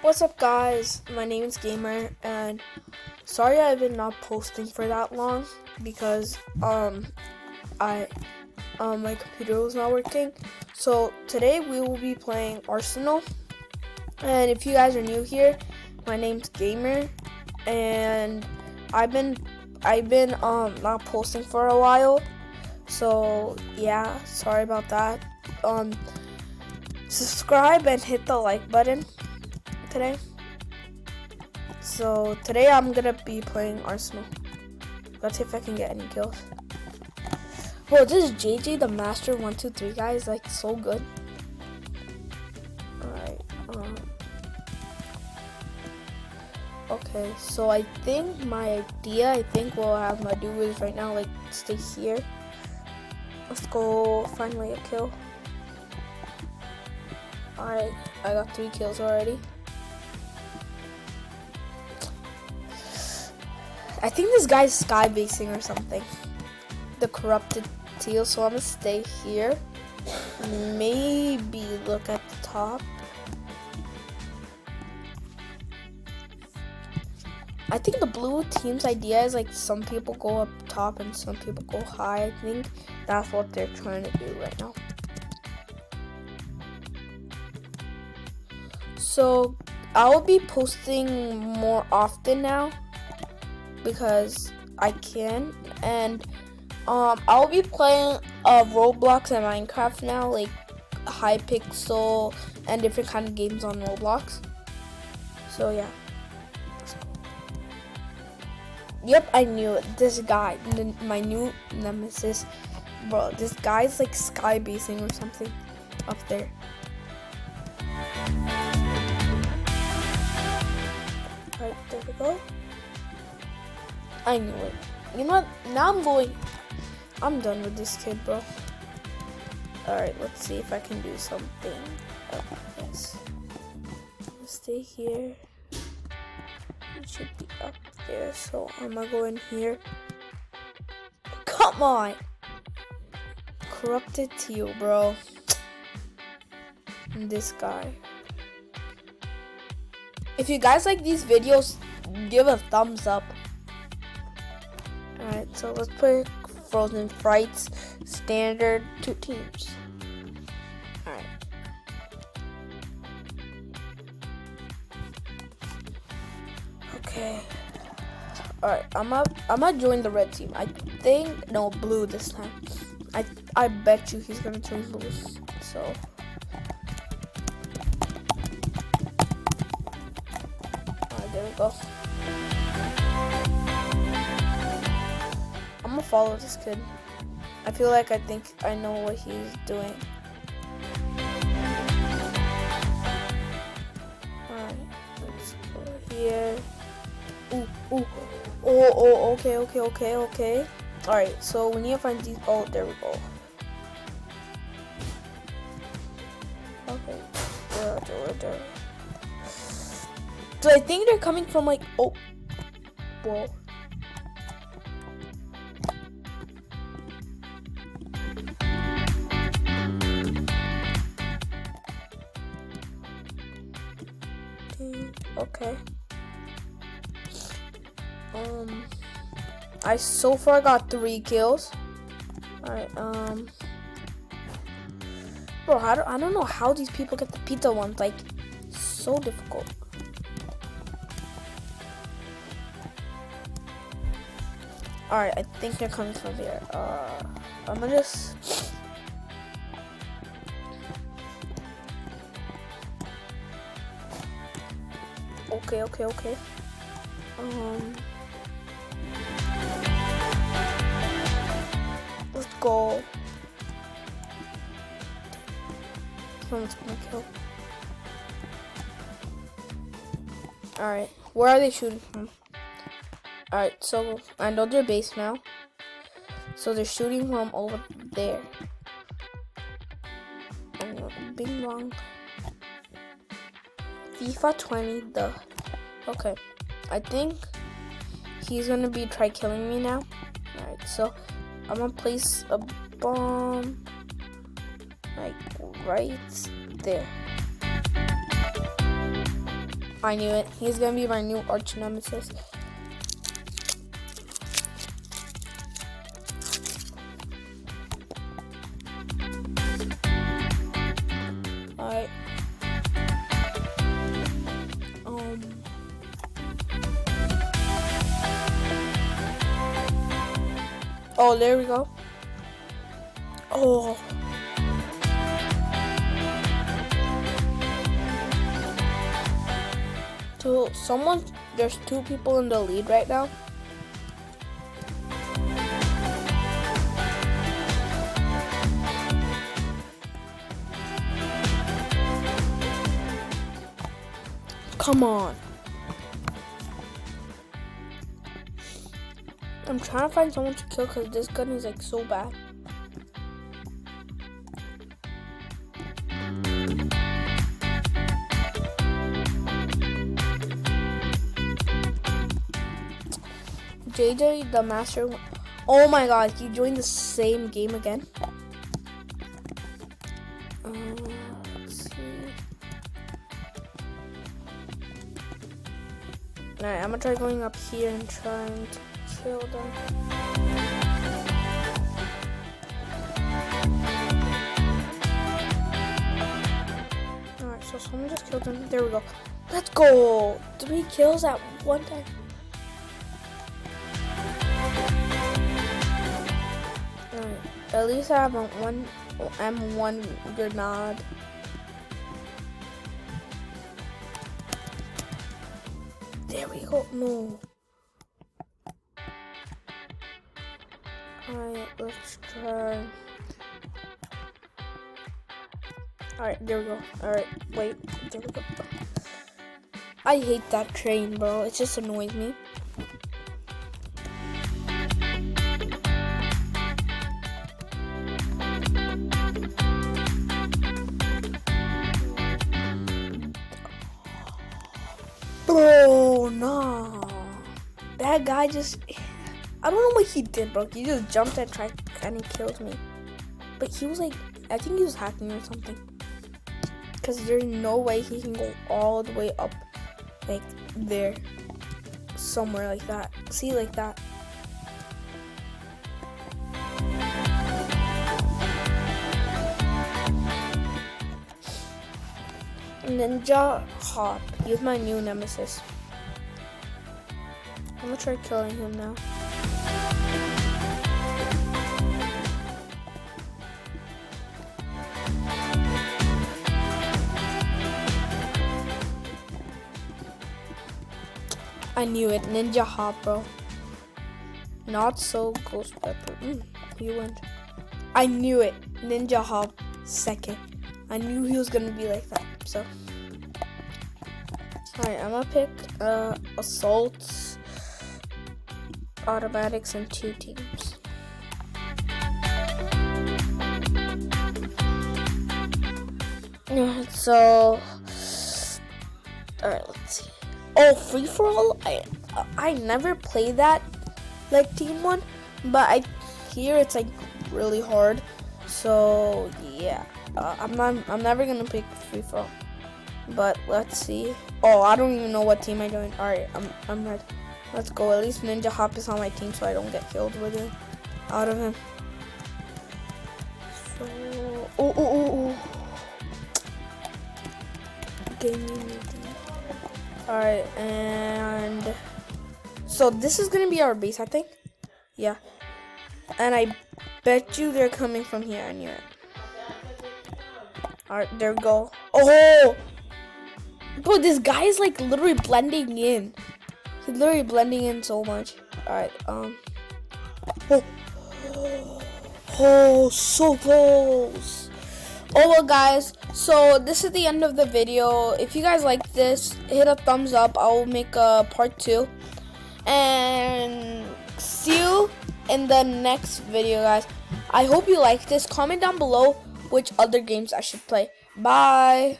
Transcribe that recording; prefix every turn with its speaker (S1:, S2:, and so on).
S1: What's up, guys? My name is Gamer, and sorry I've been not posting for that long because my computer was not working. So today we will be playing Arsenal, and if you guys are new here, my name's Gamer, and I've been not posting for a while. So yeah, sorry about that. Subscribe and hit the like button today. So today I'm gonna be playing Arsenal. Let's see if I can get any kills. Bro, this JJ the Master 123 guy is like so good. Alright, okay, so I think what I have to do is right now, like, stay here. Let's go finally a kill. Alright, I got 3 kills already. I think this guy's sky basing or something. The corrupted teal, so I'm gonna stay here. Maybe look at the top. I think the blue team's idea is like some people go up top and some people go high. I think that's what they're trying to do right now. So I'll be posting more often now because I can, and I'll be playing Roblox and Minecraft now, like Hypixel and different kind of games on Roblox. So yeah. Yep, I knew it. This guy, my new nemesis, bro. This guy's like sky basing or something up there. Alright, there we go. I knew it. You know what? Now I'm done with this kid, bro. Alright, let's see if I can do something. Yes. Let's stay here. It should be up there, so I'm gonna go in here. Come on! Corrupted teal, bro. And this guy. If you guys like these videos, give a thumbs up. Alright, so let's play Frozen Frights Standard 2 teams. Alright. Okay. Alright, I'm gonna join the red team. I think no, blue this time. I bet you he's gonna join blue. So alright, there we go. I'm gonna follow this kid. I feel like I think I know what he's doing. Alright, let's go here. Oh, okay. Alright, so we need to find these. Oh, there we go. Okay, there. So I think they're coming from like, oh, whoa. Okay. I so far got 3 kills. Alright, bro, I don't know how these people get the pizza ones, like, so difficult. Alright, I think they're coming from here. I'm gonna just okay. Let's go. Someone's gonna kill. Alright, where are they shooting from? Alright, so I know their base now. So they're shooting from over there. Bing bong. FIFA 20, duh. Okay, I think he's gonna be try killing me now. Alright, so I'm gonna place a bomb like right there. I knew it. He's gonna be my new arch nemesis. Alright. Oh, there we go. Oh. So there's 2 people in the lead right now. Come on. I'm trying to find someone to kill because this gun is like so bad. JJ, the master. Oh my god, he joined the same game again. Let's see. Alright, I'm gonna try going up here and trying to kill them. Alright, so someone just killed him. There we go. Let's go! 3 kills at one time. Alright, at least I have a M1 grenade. There we go. No. Alright, let's try. Alright, there we go. Alright, wait. There we go. I hate that train, bro. It just annoys me. Bro, no. That guy just... I don't know what he did, bro. He just jumped and tried and he killed me. But he was like... I think he was hacking or something. Because there's no way he can go all the way up. Like, there. Somewhere like that. See, like that. Ninja Hop. He's my new nemesis. I'm gonna try killing him now. I knew it. Ninja Hop, bro. Not so Ghost Pepper. He went. I knew it. Ninja Hop second. I knew he was gonna be like that. So, alright, I'm gonna pick assaults, automatics, and 2 teams. So, alright, let's see. Oh, free for all. I never play that like team 1, but I hear it's like really hard. So yeah. I'm never gonna pick free for all, but let's see. Oh, I don't even know what team I joined. All right, I'm ready. Let's go. At least Ninja Hop is on my team, so I don't get killed with it out of him. So, oh. Gaming. All right, and so this is gonna be our base, I think. Yeah, and I bet you they're coming from here. I knew it. Alright, there we go. Oh! Bro, this guy is like literally blending in. He's literally blending in so much. Alright, Oh, so close. Oh, well, guys. So, this is the end of the video. If you guys like this, hit a thumbs up. I'll make a part 2. And see you in the next video, guys. I hope you like this. Comment down below which other games I should play. Bye.